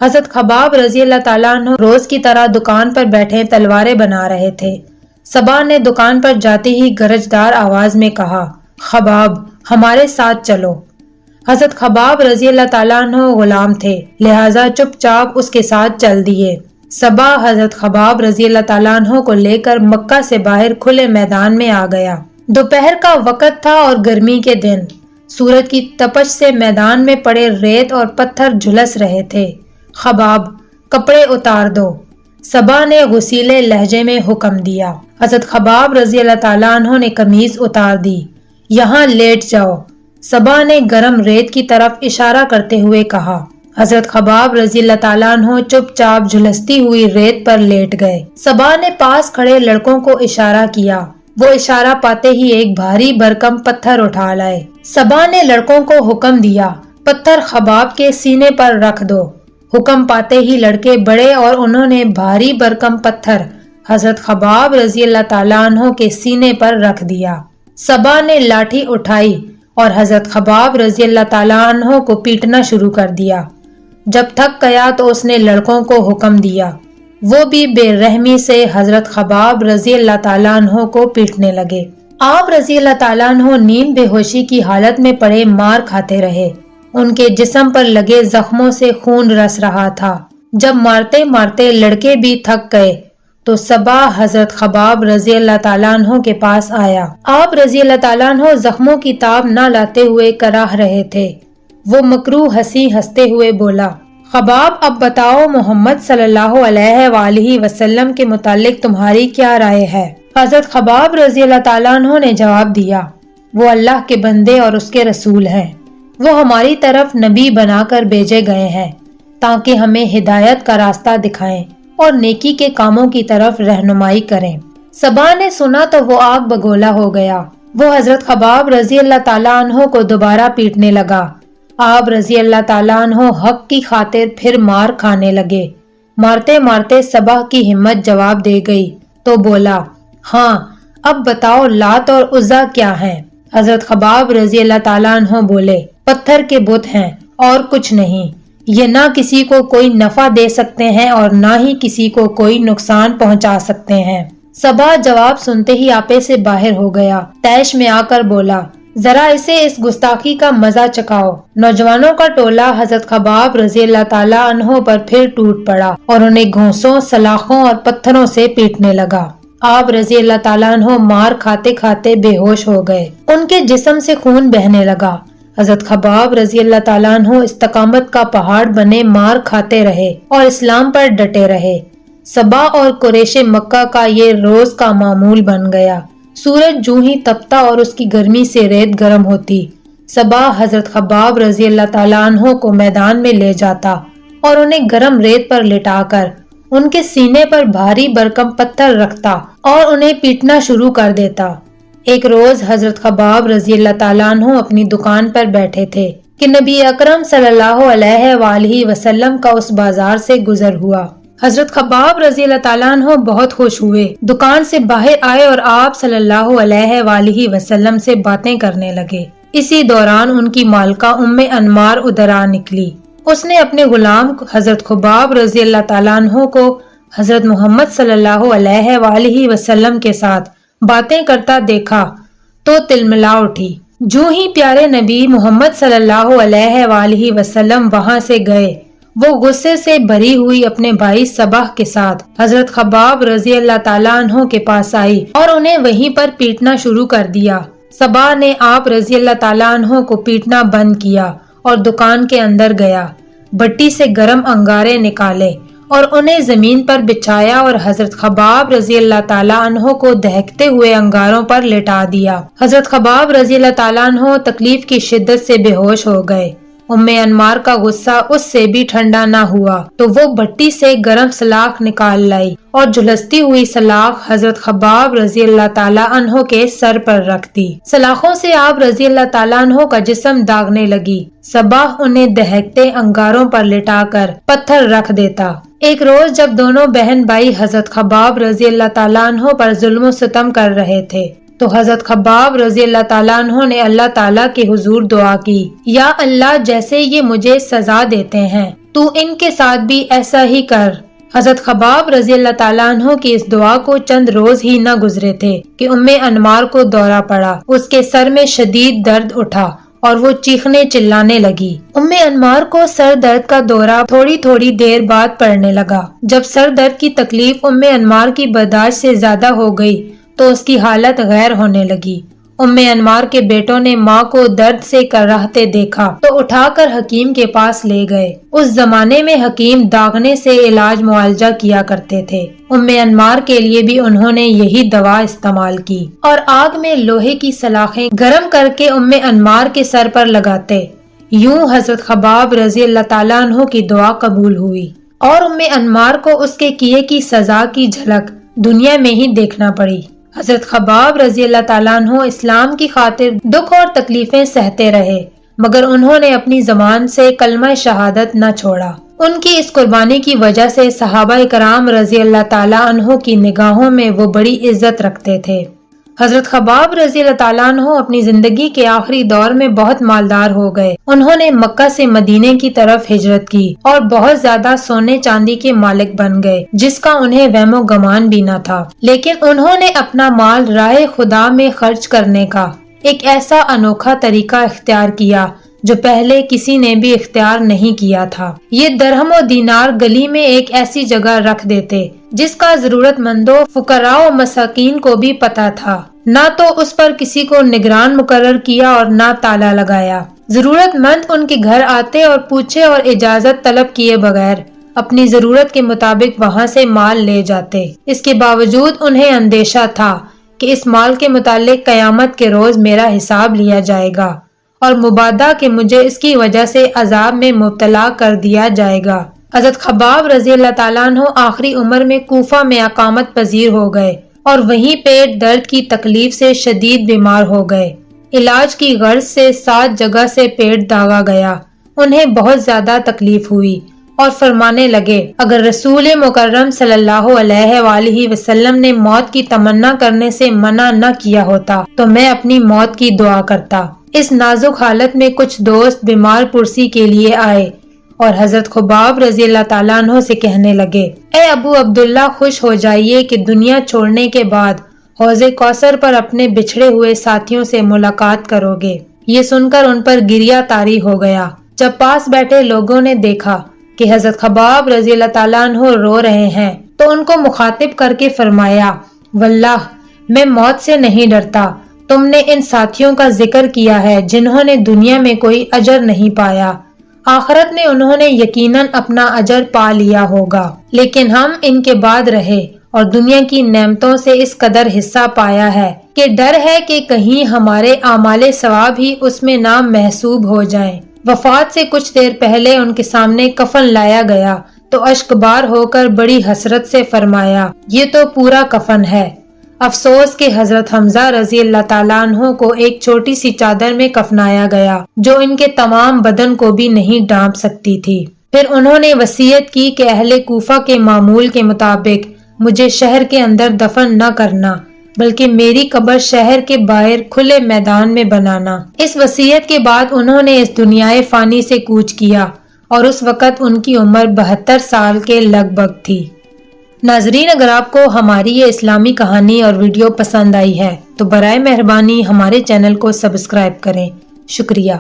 حضرت خباب رضی اللہ تعالیٰ عنہ روز کی طرح دکان پر بیٹھے تلواریں بنا رہے تھے۔ صبا نے دکان پر جاتے ہی گرجدار آواز میں کہا، خباب ہمارے ساتھ چلو۔ حضرت خباب رضی اللہ تعالیٰ عنہ غلام تھے، لہٰذا چپ چاپ اس کے ساتھ چل دیے۔ صبا حضرت خباب رضی اللہ تعالیٰ عنہ کو لے کر مکہ سے باہر کھلے میدان میں آ گیا۔ دوپہر کا وقت تھا اور گرمی کے دن، سورج کی تپش سے میدان میں پڑے ریت اور پتھر جھلس رہے تھے۔ خباب کپڑے اتار دو، صبا نے غصیلے لہجے میں حکم دیا۔ حضرت خباب رضی اللہ تعالیٰ عنہ نے قمیض اتار دی۔ یہاں لیٹ جاؤ، صبا نے گرم ریت کی طرف اشارہ کرتے ہوئے کہا۔ حضرت خباب رضی اللہ تعالیٰ عنہ چپ چاپ جھلستی ہوئی ریت پر لیٹ گئے۔ صبا نے پاس کھڑے لڑکوں کو اشارہ کیا، وہ اشارہ پاتے ہی ایک بھاری بھرکم پتھر اٹھا لائے۔ صبا نے لڑکوں کو حکم دیا، پتھر خباب کے سینے پر رکھ دو۔ حکم پاتے ہی لڑکے بڑے اور انہوں نے بھاری بھرکم پتھر حضرت خباب رضی اللہ تعالیٰ عنہ کے سینے پر رکھ دیا۔ صبا نے لاٹھی اٹھائی اور حضرت خباب رضی اللہ تعالیٰ عنہ کو پیٹنا شروع کر دیا۔ جب تھک گیا تو اس نے لڑکوں کو حکم دیا، وہ بھی بے رحمی سے حضرت خباب رضی اللہ تعالیٰ عنہ کو پیٹنے لگے۔ آپ رضی اللہ تعالیٰ عنہ نیم بے ہوشی کی حالت میں پڑے مار کھاتے رہے۔ ان کے جسم پر لگے زخموں سے خون رس رہا تھا۔ جب مارتے مارتے لڑکے بھی تھک گئے تو صبا حضرت خباب رضی اللہ تعالیٰ عنہ کے پاس آیا۔ آپ رضی اللہ تعالیٰ عنہ زخموں کی تاب نہ لاتے ہوئے کراہ رہے تھے۔ وہ مکروہ ہنسی ہنستے ہوئے بولا، خباب اب بتاؤ محمد صلی اللہ علیہ وآلہ وسلم کے متعلق تمہاری کیا رائے ہے؟ حضرت خباب رضی اللہ تعالیٰ عنہ نے جواب دیا، وہ اللہ کے بندے اور اس کے رسول ہیں۔ وہ ہماری طرف نبی بنا کر بھیجے گئے ہیں تاکہ ہمیں ہدایت کا راستہ دکھائیں اور نیکی کے کاموں کی طرف رہنمائی کریں۔ صبا نے سنا تو وہ آگ بگولا ہو گیا۔ وہ حضرت خباب رضی اللہ تعالیٰ عنہ کو دوبارہ پیٹنے لگا۔ آپ رضی اللہ تعالیٰ عنہ حق کی خاطر پھر مار کھانے لگے۔ مارتے مارتے صبا کی ہمت جواب دے گئی تو بولا، ہاں اب بتاؤ لات اور عزا کیا ہیں؟ حضرت خباب رضی اللہ تعالیٰ عنہ بولے، پتھر کے بت ہیں اور کچھ نہیں، یہ نہ کسی کو کوئی نفع دے سکتے ہیں اور نہ ہی کسی کو کوئی نقصان پہنچا سکتے ہیں۔ صبا جواب سنتے ہی آپے سے باہر ہو گیا، طیش میں آ کر بولا، ذرا اسے اس گستاخی کا مزہ چکھاؤ۔ نوجوانوں کا ٹولہ حضرت خباب رضی اللہ تعالیٰ عنہ پر پھر ٹوٹ پڑا اور انہیں گھونسوں، سلاخوں اور پتھروں سے پیٹنے لگا۔ آپ رضی اللہ تعالیٰ عنہ مار کھاتے کھاتے بے ہوش ہو گئے، ان کے جسم سے خون بہنے لگا۔ حضرت خباب رضی اللہ تعالیٰ عنہ استقامت کا پہاڑ بنے مار کھاتے رہے اور اسلام پر ڈٹے رہے۔ صبا اور قریش مکہ کا یہ روز کا معمول بن گیا۔ سورج جوں ہی تپتا اور اس کی گرمی سے ریت گرم ہوتی، صبا حضرت خباب رضی اللہ تعالیٰ عنہ کو میدان میں لے جاتا اور انہیں گرم ریت پر لٹا کر ان کے سینے پر بھاری بھرکم پتھر رکھتا اور انہیں پیٹنا شروع کر دیتا۔ ایک روز حضرت خباب رضی اللہ تعالیٰ عنہ اپنی دکان پر بیٹھے تھے کہ نبی اکرم صلی اللہ علیہ وآلہ وسلم کا اس بازار سے گزر ہوا۔ حضرت خباب رضی اللہ تعالیٰ عنہ بہت خوش ہوئے، دکان سے باہر آئے اور آپ صلی اللہ علیہ وآلہ وسلم سے باتیں کرنے لگے۔ اسی دوران ان کی مالکہ ام انمار ادھر آ نکلی۔ اس نے اپنے غلام حضرت خباب رضی اللہ تعالیٰ عنہ کو حضرت محمد صلی اللہ علیہ وآلہ وسلم کے ساتھ باتیں کرتا دیکھا تو تلملا اٹھی۔ جو ہی پیارے نبی محمد صلی اللہ علیہ وآلہ وسلم وہاں سے گئے، وہ غصے سے بھری ہوئی اپنے بھائی صباح کے ساتھ حضرت خباب رضی اللہ تعالیٰ عنہ کے پاس آئی اور انہیں وہیں پر پیٹنا شروع کر دیا۔ صباح نے آپ رضی اللہ تعالیٰ عنہ کو پیٹنا بند کیا اور دکان کے اندر گیا، بٹی سے گرم انگارے نکالے اور انہیں زمین پر بچھایا اور حضرت خباب رضی اللہ تعالیٰ عنہ کو دہکتے ہوئے انگاروں پر لٹا دیا۔ حضرت خباب رضی اللہ تعالیٰ عنہ تکلیف کی شدت سے بے ہوش ہو گئے۔ ام انمار کا غصہ اس سے بھی ٹھنڈا نہ ہوا تو وہ بھٹی سے گرم سلاخ نکال لائی اور جھلستی ہوئی سلاخ حضرت خباب رضی اللہ تعالیٰ عنہ کے سر پر رکھ دی۔ سلاخوں سے آپ رضی اللہ تعالیٰ عنہ کا جسم داغنے لگی۔ صباح انہیں دہکتے انگاروں پر لٹا کر پتھر رکھ دیتا۔ ایک روز جب دونوں بہن بھائی حضرت خباب رضی اللہ تعالیٰ عنہ پر ظلم و ستم کر رہے تھے تو حضرت خباب رضی اللہ تعالیٰ عنہ نے اللہ تعالیٰ کے حضور دعا کی، یا اللہ جیسے یہ مجھے سزا دیتے ہیں تو ان کے ساتھ بھی ایسا ہی کر۔ حضرت خباب رضی اللہ تعالیٰ عنہ کی اس دعا کو چند روز ہی نہ گزرے تھے کہ انمار کو دورہ پڑا۔ اس کے سر میں شدید درد اٹھا اور وہ چیخنے چلانے لگی۔ انمار کو سر درد کا دورہ تھوڑی تھوڑی دیر بعد پڑنے لگا۔ جب سر درد کی تکلیف انمار کی برداشت سے زیادہ ہو گئی تو اس کی حالت غیر ہونے لگی۔ انمار کے بیٹوں نے ماں کو درد سے کراہتے دیکھا تو اٹھا کر حکیم کے پاس لے گئے۔ اس زمانے میں حکیم داغنے سے علاج معالجہ کیا کرتے تھے۔ انمار کے لیے بھی انہوں نے یہی دوا استعمال کی اور آگ میں لوہے کی سلاخیں گرم کر کے انمار کے سر پر لگاتے۔ یوں حضرت خباب رضی اللہ تعالیٰ عنہ کی دعا قبول ہوئی اور انمار کو اس کے کیے کی سزا کی جھلک دنیا میں ہی دیکھنا پڑی۔ حضرت خباب رضی اللہ تعالیٰ عنہ اسلام کی خاطر دکھ اور تکلیفیں سہتے رہے، مگر انہوں نے اپنی زبان سے کلمہ شہادت نہ چھوڑا۔ ان کی اس قربانی کی وجہ سے صحابہ کرام رضی اللہ تعالیٰ عنہ کی نگاہوں میں وہ بڑی عزت رکھتے تھے۔ حضرت خباب رضی اللہ تعالیٰ عنہ اپنی زندگی کے آخری دور میں بہت مالدار ہو گئے۔ انہوں نے مکہ سے مدینے کی طرف ہجرت کی اور بہت زیادہ سونے چاندی کے مالک بن گئے، جس کا انہیں وہم و گمان بھی نہ تھا۔ لیکن انہوں نے اپنا مال راہ خدا میں خرچ کرنے کا ایک ایسا انوکھا طریقہ اختیار کیا جو پہلے کسی نے بھی اختیار نہیں کیا تھا۔ یہ درہم و دینار گلی میں ایک ایسی جگہ رکھ دیتے جس کا ضرورت مندوں، فقراء و مساکین کو بھی پتا تھا۔ نہ تو اس پر کسی کو نگران مقرر کیا اور نہ تالا لگایا۔ ضرورت مند ان کے گھر آتے اور پوچھے اور اجازت طلب کیے بغیر اپنی ضرورت کے مطابق وہاں سے مال لے جاتے۔ اس کے باوجود انہیں اندیشہ تھا کہ اس مال کے متعلق قیامت کے روز میرا حساب لیا جائے گا اور مبادا کہ مجھے اس کی وجہ سے عذاب میں مبتلا کر دیا جائے گا۔ حضرت خباب رضی اللہ تعالیٰ عنہ آخری عمر میں کوفہ میں اقامت پذیر ہو گئے اور وہیں پیٹ درد کی تکلیف سے شدید بیمار ہو گئے۔ علاج کی غرض سے 7 جگہ سے پیٹ داغا گیا۔ انہیں بہت زیادہ تکلیف ہوئی اور فرمانے لگے، اگر رسول مکرم صلی اللہ علیہ وآلہ وسلم نے موت کی تمنا کرنے سے منع نہ کیا ہوتا تو میں اپنی موت کی دعا کرتا۔ اس نازک حالت میں کچھ دوست بیمار پرسی کے لیے آئے اور حضرت خباب رضی اللہ تعالیٰ عنہ سے کہنے لگے، اے ابو عبداللہ، خوش ہو جائیے کہ دنیا چھوڑنے کے بعد حوض کوثر پر اپنے بچھڑے ہوئے ساتھیوں سے ملاقات کرو گے۔ یہ سن کر ان پر گریہ طاری ہو گیا۔ جب پاس بیٹھے لوگوں نے دیکھا کہ حضرت خباب رضی اللہ تعالیٰ عنہ رو رہے ہیں تو ان کو مخاطب کر کے فرمایا، واللہ میں موت سے نہیں ڈرتا۔ تم نے ان ساتھیوں کا ذکر کیا ہے جنہوں نے دنیا میں کوئی اجر نہیں پایا، آخرت میں انہوں نے یقیناً اپنا اجر پا لیا ہوگا، لیکن ہم ان کے بعد رہے اور دنیا کی نعمتوں سے اس قدر حصہ پایا ہے کہ ڈر ہے کہ کہیں ہمارے اعمال ثواب ہی اس میں نہ محسوب ہو جائیں۔ وفات سے کچھ دیر پہلے ان کے سامنے کفن لایا گیا تو اشکبار ہو کر بڑی حسرت سے فرمایا، یہ تو پورا کفن ہے۔ افسوس کہ حضرت حمزہ رضی اللہ تعالیٰ عنہ کو ایک چھوٹی سی چادر میں کفنایا گیا جو ان کے تمام بدن کو بھی نہیں ڈھانپ سکتی تھی۔ پھر انہوں نے وصیت کی کہ اہل کوفہ کے معمول کے مطابق مجھے شہر کے اندر دفن نہ کرنا بلکہ میری قبر شہر کے باہر کھلے میدان میں بنانا۔ اس وصیت کے بعد انہوں نے اس دنیائے فانی سے کوچ کیا اور اس وقت ان کی عمر 72 سال کے لگ بھگ تھی۔ ناظرین، اگر آپ کو ہماری یہ اسلامی کہانی اور ویڈیو پسند آئی ہے تو برائے مہربانی ہمارے چینل کو سبسکرائب کریں۔ شکریہ۔